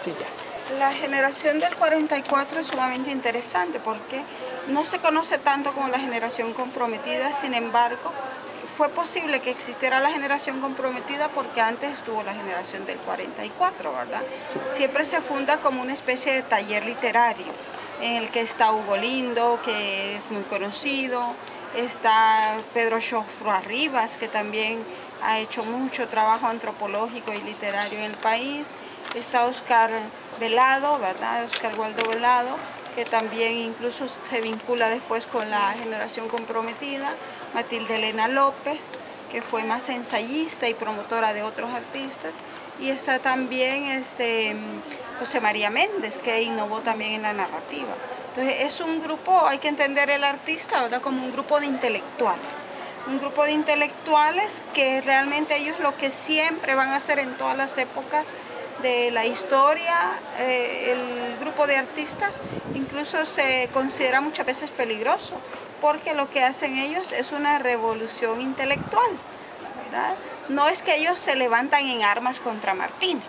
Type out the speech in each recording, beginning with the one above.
Sí, ya. La generación del 44 es sumamente interesante porque no se conoce tanto como la generación comprometida, sin embargo, fue posible que existiera la generación comprometida porque antes estuvo la generación del 44, ¿verdad? Sí. Siempre se funda como una especie de taller literario en el que está Hugo Lindo, que es muy conocido, está Pedro Xofro Rivas, que también ha hecho mucho trabajo antropológico y literario en el país, está Oscar Velado, ¿verdad? Oscar Waldo Velado, que también incluso se vincula después con la generación comprometida, Matilde Elena López, que fue más ensayista y promotora de otros artistas, y está también José María Méndez, que innovó también en la narrativa. Entonces es un grupo, hay que entender el artista, ¿verdad?, como un grupo de intelectuales. Un grupo de intelectuales que realmente ellos lo que siempre van a hacer en todas las épocas de la historia, el grupo de artistas incluso se considera muchas veces peligroso, porque lo que hacen ellos es una revolución intelectual, ¿verdad? No es que ellos se levantan en armas contra Martínez,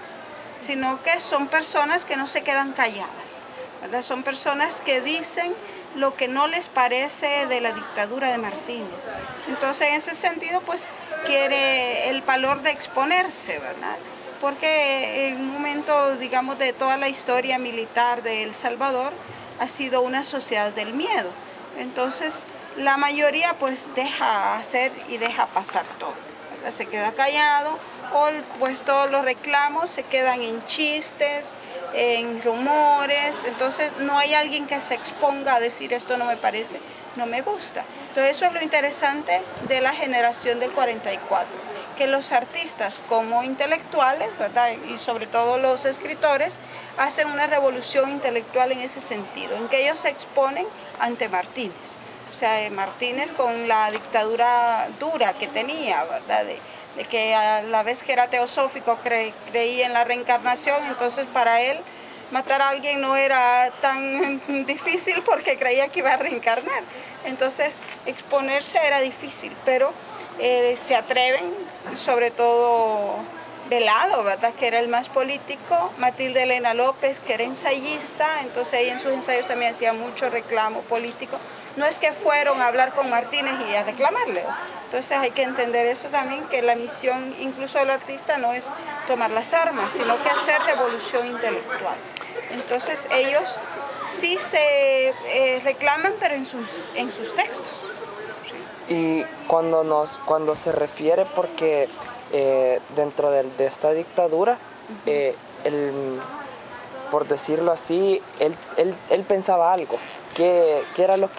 sino que son personas que no se quedan calladas, ¿verdad? Son personas que dicen lo que no les parece de la dictadura de Martínez. Entonces, en ese sentido, pues, quiere el valor de exponerse, ¿verdad? Porque en un momento, digamos, de toda la historia militar de El Salvador, ha sido una sociedad del miedo. Entonces, la mayoría, pues, deja hacer y deja pasar todo, ¿verdad? Se queda callado, o pues todos los reclamos se quedan en chistes, en rumores, entonces no hay alguien que se exponga a decir esto no me parece, no me gusta. Entonces eso es lo interesante de la generación del 44, que los artistas como intelectuales, ¿verdad?, y sobre todo los escritores, hacen una revolución intelectual en ese sentido, en que ellos se exponen ante Martínez. O sea, Martínez con la dictadura dura que tenía, ¿verdad?, de que a la vez que era teosófico creía en la reencarnación, entonces para él matar a alguien no era tan difícil porque creía que iba a reencarnar. Entonces exponerse era difícil, pero se atreven, sobre todo Velado, ¿verdad?, que era el más político, Matilde Elena López, que era ensayista, entonces ella en sus ensayos también hacía mucho reclamo político. No es que fueron a hablar con Martínez y a reclamarle. Entonces hay que entender eso también, que la misión incluso del artista no es tomar las armas, sino que hacer revolución intelectual. Entonces ellos sí se reclaman, pero en sus textos. Y cuando se refiere, porque dentro de esta dictadura, por decirlo así, él pensaba algo, que era lo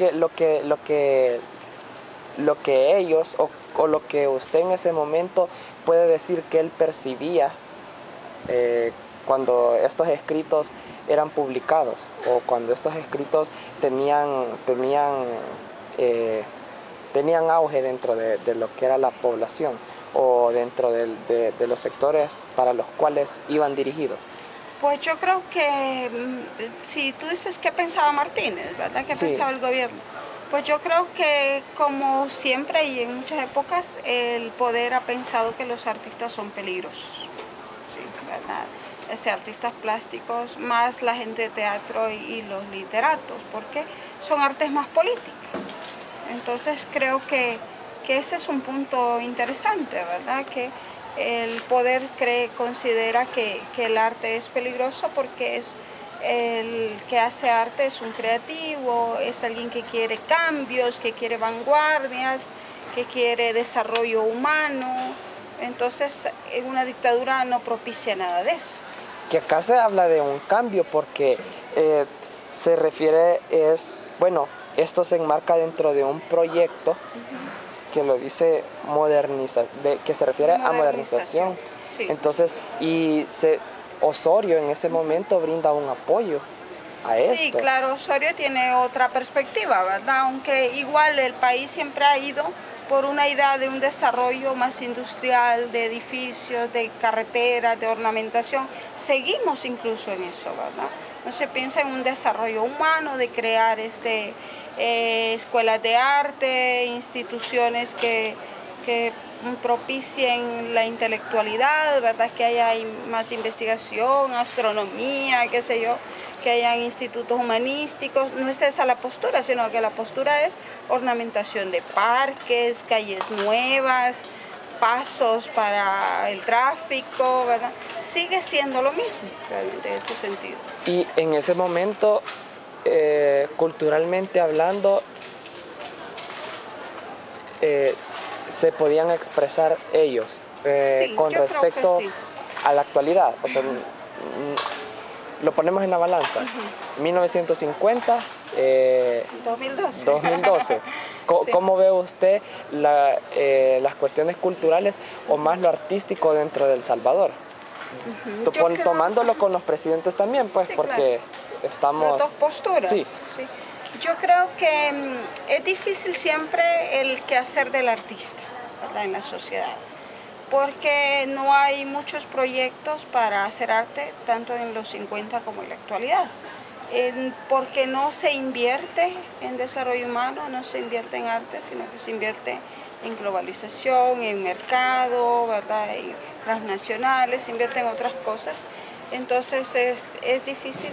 que ellos o lo que usted en ese momento puede decir que él percibía cuando estos escritos eran publicados, o cuando estos escritos tenían auge dentro de lo que era la población, o dentro de los sectores para los cuales iban dirigidos. Pues yo creo que, si tú dices qué pensaba Martínez, ¿verdad?, qué pensaba el gobierno, pues yo creo que, como siempre y en muchas épocas, el poder ha pensado que los artistas son peligrosos, sí, ¿verdad? Artistas plásticos, más la gente de teatro y los literatos, porque son artes más políticas. Entonces creo que ese es un punto interesante, ¿verdad?, que el poder considera que el arte es peligroso porque el que hace arte es un creativo, es alguien que quiere cambios, que quiere vanguardias, que quiere desarrollo humano. Entonces, una dictadura no propicia nada de eso. Que acá se habla de un cambio porque se refiere, bueno, esto se enmarca dentro de un proyecto que lo dice que se refiere a modernización. Sí. Entonces, Osorio en ese momento brinda un apoyo a esto. Sí, claro, Osorio tiene otra perspectiva, ¿verdad? Aunque igual el país siempre ha ido por una idea de un desarrollo más industrial, de edificios, de carreteras, de ornamentación. Seguimos incluso en eso, ¿verdad? No se piensa en un desarrollo humano, de crear escuelas de arte, instituciones que propicien la intelectualidad, ¿verdad? Que haya más investigación, astronomía, qué sé yo, que hayan institutos humanísticos. No es esa la postura, sino que la postura es ornamentación de parques, calles nuevas, pasos para el tráfico, ¿verdad? Sigue siendo lo mismo, realmente, en ese sentido. Y en ese momento, culturalmente hablando, se podían expresar ellos Sí, con yo creo que respecto sí. a la actualidad. O sea, lo ponemos en la balanza. 1950, 2012. 2012. Sí. ¿Cómo ve usted las cuestiones culturales o más lo artístico dentro de El Salvador? Yo creo- Tomándolo con los presidentes también, pues, Sí, porque Las estamos... dos posturas. Sí. Sí. Yo creo que es difícil siempre el quehacer del artista, ¿verdad? En la sociedad, porque no hay muchos proyectos para hacer arte, tanto en los 50 como en la actualidad. Porque no se invierte en desarrollo humano, no se invierte en arte, sino que se invierte en globalización, en mercado, ¿verdad? En transnacionales, se invierte en otras cosas. Entonces es difícil,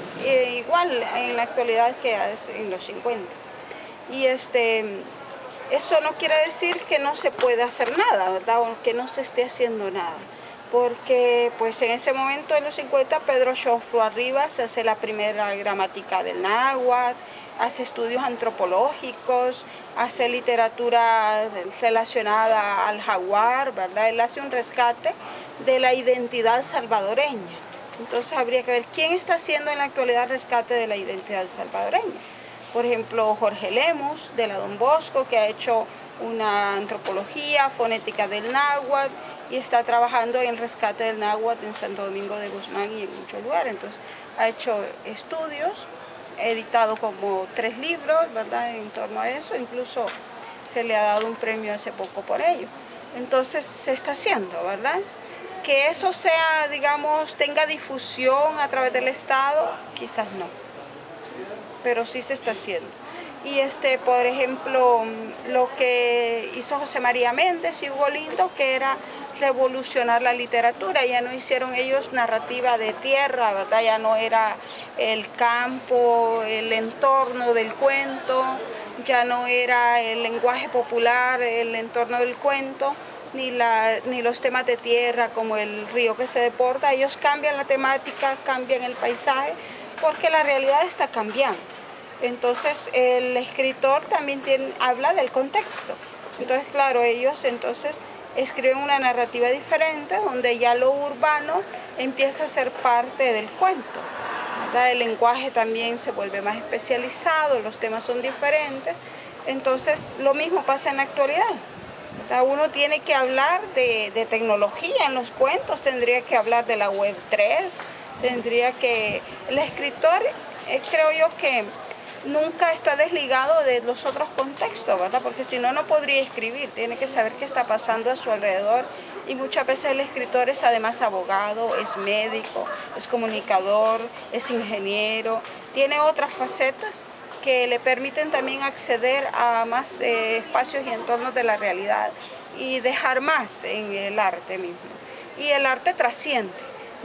igual en la actualidad que en los 50. Y eso no quiere decir que no se pueda hacer nada, ¿verdad? O que no se esté haciendo nada. Porque pues en ese momento, en los 50, Pedro Xofua Rivas hace la primera gramática del náhuatl, hace estudios antropológicos, hace literatura relacionada al jaguar, ¿verdad? Él hace un rescate de la identidad salvadoreña. Entonces habría que ver quién está haciendo en la actualidad rescate de la identidad salvadoreña. Por ejemplo, Jorge Lemus, de la Don Bosco, que ha hecho una antropología fonética del náhuatl y está trabajando en el rescate del náhuatl en Santo Domingo de Guzmán y en muchos lugares. Entonces, ha hecho estudios, ha editado como 3 libros, ¿verdad?, en torno a eso. Incluso se le ha dado un premio hace poco por ello. Entonces, se está haciendo, ¿verdad? Que eso sea, digamos, tenga difusión a través del Estado, quizás no, pero sí se está haciendo. Y por ejemplo, lo que hizo José María Méndez y Hugo Lindo, que era revolucionar la literatura. Ya no hicieron ellos narrativa de tierra, ¿verdad? Ya no era el campo, el entorno del cuento, ya no era el lenguaje popular, el entorno del cuento, ni los temas de tierra como el río que se deporta. Ellos cambian la temática, cambian el paisaje, porque la realidad está cambiando. Entonces el escritor también habla del contexto. Entonces, claro, ellos entonces escriben una narrativa diferente donde ya lo urbano empieza a ser parte del cuento, ¿verdad? El lenguaje también se vuelve más especializado, los temas son diferentes. Entonces lo mismo pasa en la actualidad. Uno tiene que hablar de tecnología en los cuentos, tendría que hablar de la Web 3, el escritor, creo yo que nunca está desligado de los otros contextos, ¿verdad? Porque si no, no podría escribir, tiene que saber qué está pasando a su alrededor. Y muchas veces el escritor es además abogado, es médico, es comunicador, es ingeniero, tiene otras facetas que le permiten también acceder a más espacios y entornos de la realidad y dejar más en el arte mismo. Y el arte trasciende.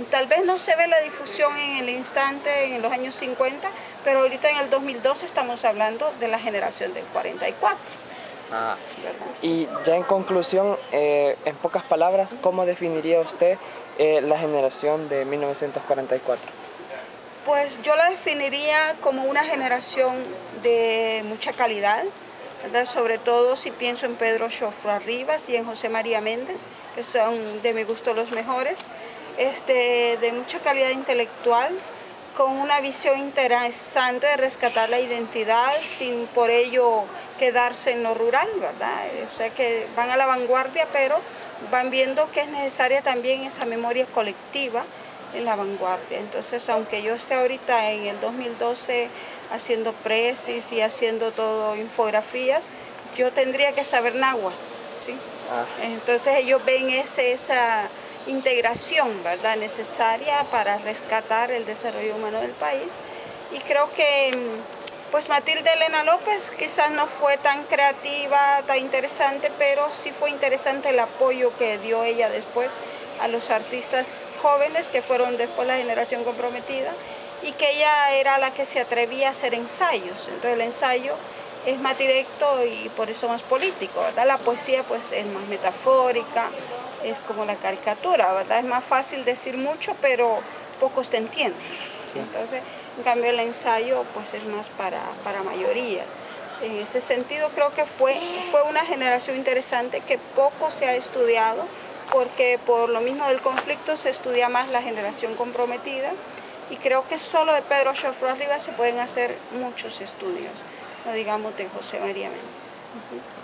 Tal vez no se ve la difusión en el instante, en los años 50, pero ahorita en el 2012 estamos hablando de la generación del 44. ¿Verdad? Y ya en conclusión, en pocas palabras, ¿cómo definiría usted la generación de 1944? Pues yo la definiría como una generación de mucha calidad, ¿verdad? Sobre todo si pienso en Pedro Xofua Rivas y en José María Méndez, que son de mi gusto los mejores, de mucha calidad intelectual, con una visión interesante de rescatar la identidad sin por ello quedarse en lo rural, ¿verdad? O sea que van a la vanguardia, pero van viendo que es necesaria también esa memoria colectiva en la vanguardia. Entonces, aunque yo esté ahorita en el 2012 haciendo presis y haciendo todo infografías, yo tendría que saber náhuatl, ¿sí? Entonces ellos ven esa integración, ¿verdad?, necesaria para rescatar el desarrollo humano del país. Y creo que Pues Matilde Elena López quizás no fue tan creativa, tan interesante, pero sí fue interesante el apoyo que dio ella después a los artistas jóvenes que fueron después la generación comprometida, y que ella era la que se atrevía a hacer ensayos. Entonces el ensayo es más directo y por eso más político, ¿verdad? La poesía pues es más metafórica, es como la caricatura, ¿verdad? Es más fácil decir mucho, pero pocos te entienden. ¿Sí? Entonces, en cambio el ensayo pues es más para mayoría. En ese sentido creo que fue una generación interesante que poco se ha estudiado, porque por lo mismo del conflicto se estudia más la generación comprometida, y creo que solo de Pedro Xofro Rivas se pueden hacer muchos estudios, no digamos de José María Méndez.